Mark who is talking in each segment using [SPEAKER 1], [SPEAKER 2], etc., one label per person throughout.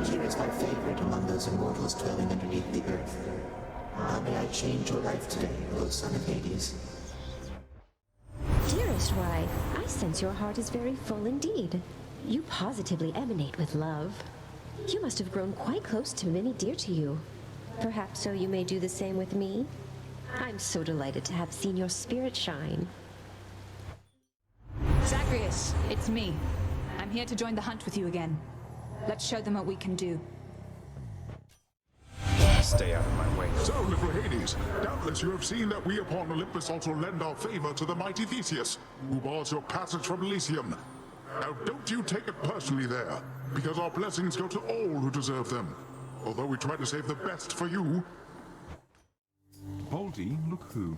[SPEAKER 1] Here is my favorite among those immortals dwelling underneath the earth. How may I change your life today, O son of Hades?
[SPEAKER 2] Dearest wife, I sense your heart is very full indeed. You positively emanate with love. You must have grown quite close to many dear to you. Perhaps so you may do the same with me? I'm so delighted to have seen your spirit shine.
[SPEAKER 3] Zagreus, it's me. I'm here to join the hunt with you again. Let's show them what we can do.
[SPEAKER 4] Stay out of my way.
[SPEAKER 5] So, little Hades, doubtless you have seen that we upon Olympus also lend our favor to the mighty Theseus, who bars your passage from Elysium. Now, don't you take it personally there, because our blessings go to all who deserve them. Although we try to save the best for you.
[SPEAKER 6] Baldy, look who.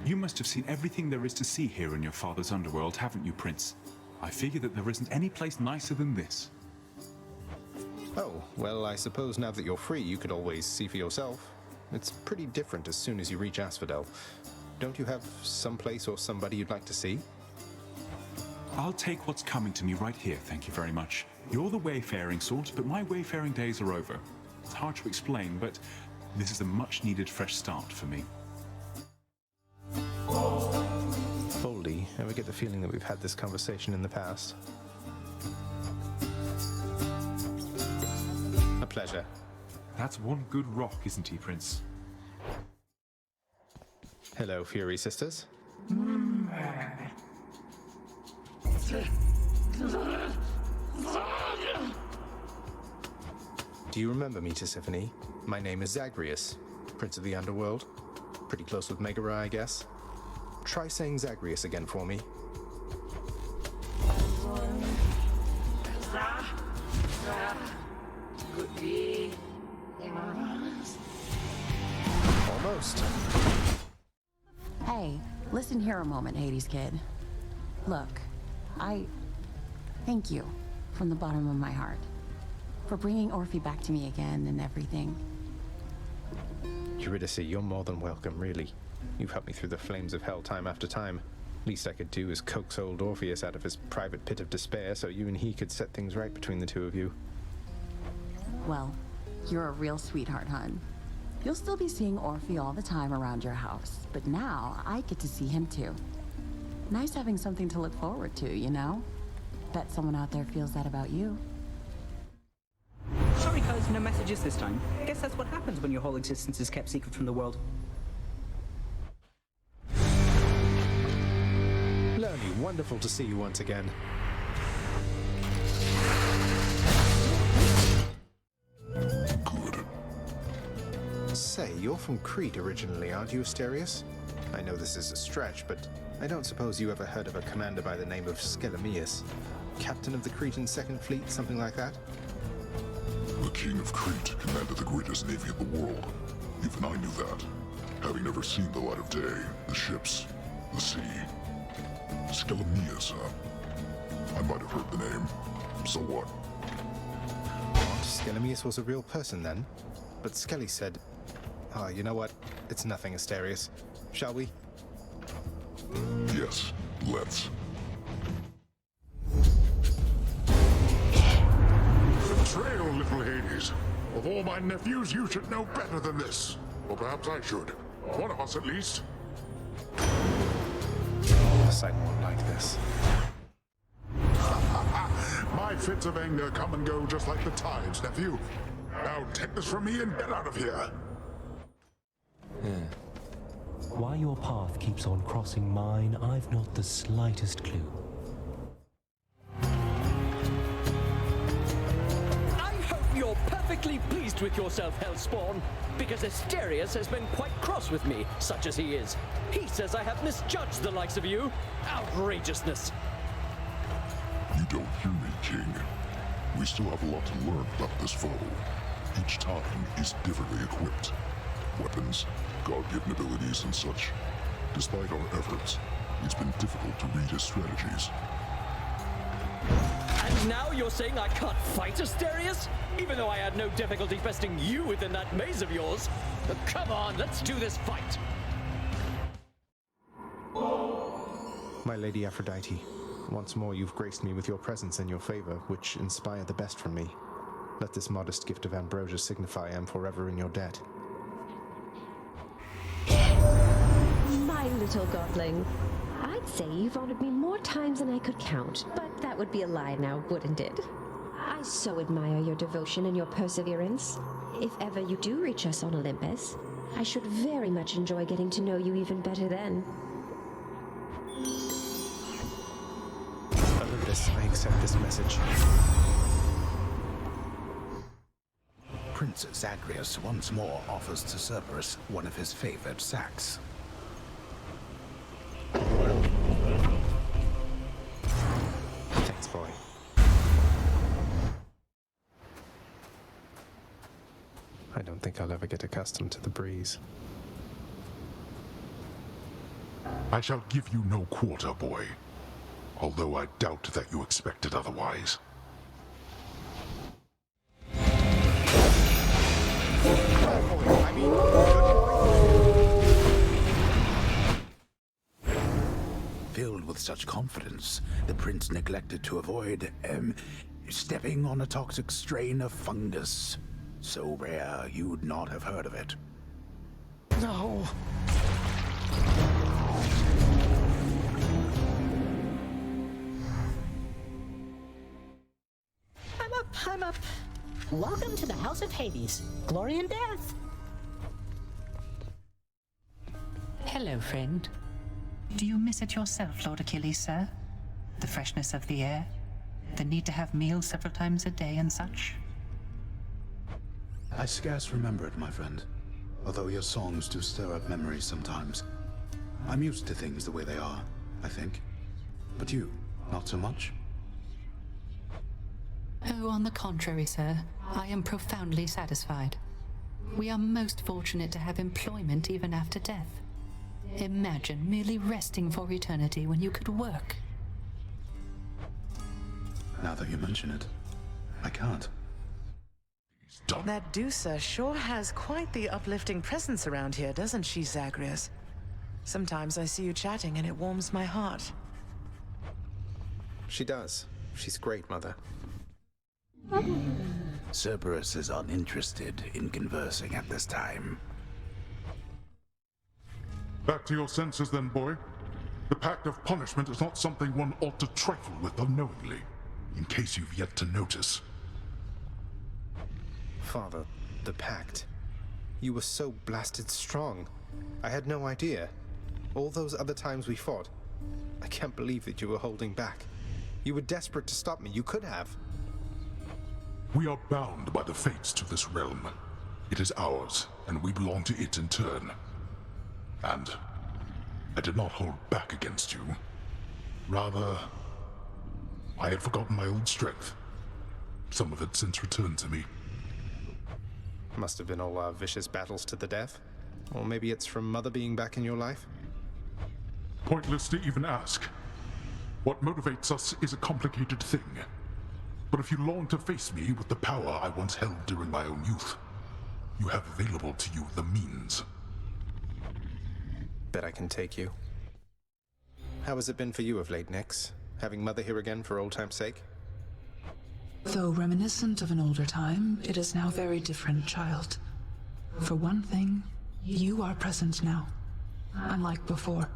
[SPEAKER 6] You must have seen everything there is to see here in your father's underworld, haven't you, Prince? I figure that there isn't any place nicer than this.
[SPEAKER 4] Oh, well, I suppose now that you're free, you could always see for yourself. It's pretty different as soon as you reach Asphodel. Don't you have some place or somebody you'd like to see?
[SPEAKER 6] I'll take what's coming to me right here, thank you very much. You're the wayfaring sort, but my wayfaring days are over. It's hard to explain, but this is a much-needed fresh start for me.
[SPEAKER 4] Baldy, ever get the feeling that we've had this conversation in the past? A pleasure.
[SPEAKER 6] That's one good rock, isn't he, Prince?
[SPEAKER 4] Hello, Fury Sisters. Do you remember me, Tisiphone? My name is Zagreus, Prince of the Underworld. Pretty close with Megara, I guess. Try saying Zagreus again for me. Almost.
[SPEAKER 7] Hey, listen here a moment, Hades kid. Look, I thank you from the bottom of my heart for bringing Orphe back to me again and everything.
[SPEAKER 4] Eurydice, you're more than welcome, really. You've helped me through the flames of hell time after time. Least I could do is coax old Orpheus out of his private pit of despair so you and he could set things right between the two of you.
[SPEAKER 7] Well, you're a real sweetheart, hon. You'll still be seeing Orphe all the time around your house, but now I get to see him too. Nice having something to look forward to, you know? Bet someone out there feels that about you.
[SPEAKER 8] Sorry guys, no messages this time. Guess that's what happens when your whole existence is kept secret from the world.
[SPEAKER 4] Lernie, wonderful to see you once again.
[SPEAKER 5] Good.
[SPEAKER 4] Say, you're from Crete originally, aren't you, Asterius? I know this is a stretch, but I don't suppose you ever heard of a commander by the name of Skelemius? Captain of the Cretan Second Fleet, something like that?
[SPEAKER 5] The king of Crete commanded the greatest navy in the world. Even I knew that, having never seen the light of day, the ships, the sea. Skelemius, huh? I might have heard the name. So what?
[SPEAKER 4] What? Skelemius was a real person then? But Skelly said... Ah, you know what? It's nothing, Asterius. Shall we?
[SPEAKER 5] Yes, let's. Betrayal, little Hades. Of all my nephews, you should know better than this. Or perhaps I should. One of us at least.
[SPEAKER 4] Yes, I won't like this.
[SPEAKER 5] My fits of anger come and go just like the tides, nephew. Now take this from me and get out of here.
[SPEAKER 9] Why your path keeps on crossing mine, I've not the slightest clue.
[SPEAKER 10] I hope you're perfectly pleased with yourself, Hellspawn, because Asterius has been quite cross with me, such as he is. He says I have misjudged the likes of you. Outrageousness.
[SPEAKER 5] You don't hear me, King. We still have a lot to learn about this foe. Each time is differently equipped. Weapons, God-given abilities, and such. Despite our efforts, it's been difficult to read his strategies.
[SPEAKER 10] And now you're saying I can't fight Asterius? Even though I had no difficulty besting you within that maze of yours? Come on, let's do this fight!
[SPEAKER 4] My Lady Aphrodite, once more you've graced me with your presence and your favor, which inspire the best from me. Let this modest gift of ambrosia signify I am forever in your debt.
[SPEAKER 2] My little godling. I'd say you've honored me more times than I could count, but that would be a lie now, wouldn't it? I so admire your devotion and your perseverance. If ever you do reach us on Olympus, I should very much enjoy getting to know you even better then.
[SPEAKER 4] Olympus, I accept this message.
[SPEAKER 11] Prince Zagreus once more offers to Cerberus one of his favored sacks.
[SPEAKER 4] Thanks, boy. I don't think I'll ever get accustomed to the breeze.
[SPEAKER 5] I shall give you no quarter, boy. Although I doubt that you expected otherwise.
[SPEAKER 11] Filled with such confidence, the prince neglected to avoid, stepping on a toxic strain of fungus. So rare, you'd not have heard of it.
[SPEAKER 10] No.
[SPEAKER 12] I'm up. Welcome to the House of Hades. Glory and death.
[SPEAKER 13] Hello, friend. Do you miss it yourself, Lord Achilles, sir? The freshness of the air? The need to have meals several times a day and such?
[SPEAKER 11] I scarce remember it, my friend. Although your songs do stir up memories sometimes. I'm used to things the way they are, I think. But you, not so much?
[SPEAKER 13] Oh, on the contrary, sir. I am profoundly satisfied. We are most fortunate to have employment even after death. Imagine merely resting for eternity when you could work.
[SPEAKER 11] Now that you mention it, I can't.
[SPEAKER 14] That Dusa sure has quite the uplifting presence around here, doesn't she, Zagreus? Sometimes I see you chatting and it warms my heart.
[SPEAKER 4] She does. She's great, Mother.
[SPEAKER 11] Cerberus is uninterested in conversing at this time.
[SPEAKER 5] Back to your senses then, boy. The pact of punishment is not something one ought to trifle with unknowingly, in case you've yet to notice.
[SPEAKER 4] Father, the pact. You were so blasted strong. I had no idea. All those other times we fought. I can't believe that you were holding back. You were desperate to stop me. You could have.
[SPEAKER 5] We are bound by the fates to this realm. It is ours, and we belong to it in turn. And I did not hold back against you. Rather, I had forgotten my old strength. Some of it since returned to me.
[SPEAKER 4] Must have been all our vicious battles to the death. Or maybe it's from Mother being back in your life?
[SPEAKER 5] Pointless to even ask. What motivates us is a complicated thing. But if you long to face me with the power I once held during my own youth, you have available to you the means.
[SPEAKER 4] Bet I can take you. How has it been for you of late, Nyx? Having Mother here again for old time's sake?
[SPEAKER 15] Though reminiscent of an older time, it is now very different, child. For one thing, you are present now, unlike before.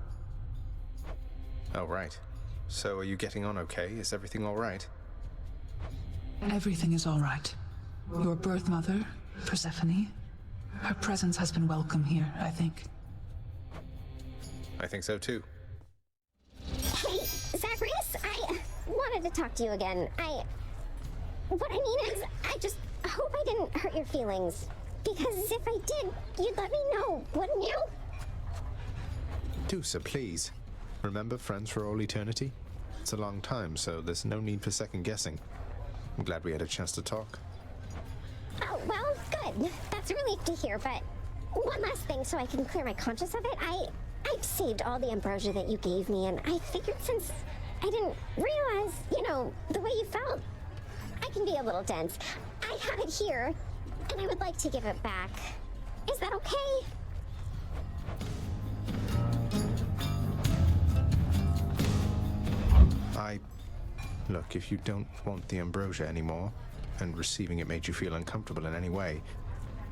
[SPEAKER 4] Oh, right. So are you getting on okay? Is everything all right?
[SPEAKER 15] Everything is all right. Your birth mother, Persephone, her presence has been welcome here, I think.
[SPEAKER 4] I think so too.
[SPEAKER 16] Hey, Zagreus, I wanted to talk to you again. What I mean is, I just hope I didn't hurt your feelings. Because if I did, you'd let me know, wouldn't you?
[SPEAKER 4] Dusa, please. Remember friends for all eternity? It's a long time, so there's no need for second guessing. I'm glad we had a chance to talk.
[SPEAKER 16] Oh, well, good. That's a relief to hear, but one last thing so I can clear my conscience of it. I've saved all the ambrosia that you gave me, and I figured since I didn't realize, the way you felt, I can be a little dense. I have it here, and I would like to give it back. Is that okay?
[SPEAKER 4] Look, if you don't want the ambrosia anymore, and receiving it made you feel uncomfortable in any way,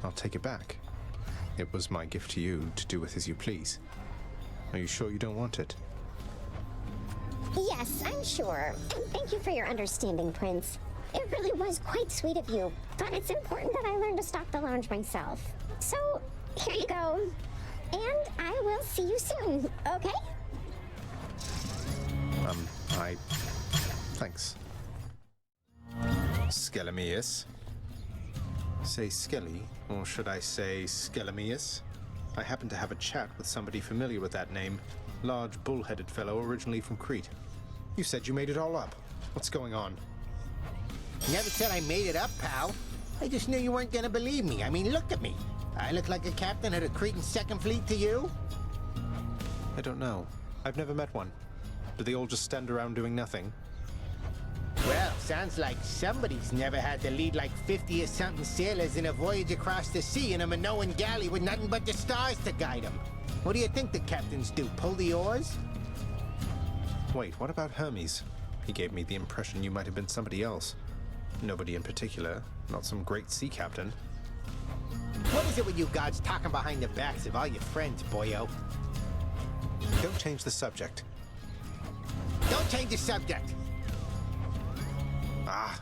[SPEAKER 4] I'll take it back. It was my gift to you to do with as you please. Are you sure you don't want it?
[SPEAKER 16] Yes, I'm sure. And thank you for your understanding, Prince. It really was quite sweet of you, but it's important that I learn to stock the lounge myself. So, here you go. And I will see you soon, okay?
[SPEAKER 4] Thanks. Skelemius. Say Skelly, or should I say Skelemius? I happen to have a chat with somebody familiar with that name. Large, bull-headed fellow originally from Crete. You said you made it all up. What's going on?
[SPEAKER 17] Never said I made it up, pal. I just knew you weren't gonna believe me. I mean, look at me. I look like a captain of the Cretan Second Fleet to you?
[SPEAKER 4] I don't know. I've never met one. Do they all just stand around doing nothing?
[SPEAKER 17] Well, sounds like somebody's never had to lead like 50 or something sailors in a voyage across the sea in a Minoan galley with nothing but the stars to guide them. What do you think the captains do, pull the oars?
[SPEAKER 4] Wait, what about Hermes? He gave me the impression you might have been somebody else. Nobody in particular, not some great sea captain.
[SPEAKER 17] What is it with you gods talking behind the backs of all your friends, boyo?
[SPEAKER 4] Don't change the subject.
[SPEAKER 17] Don't change the subject!
[SPEAKER 4] Ah.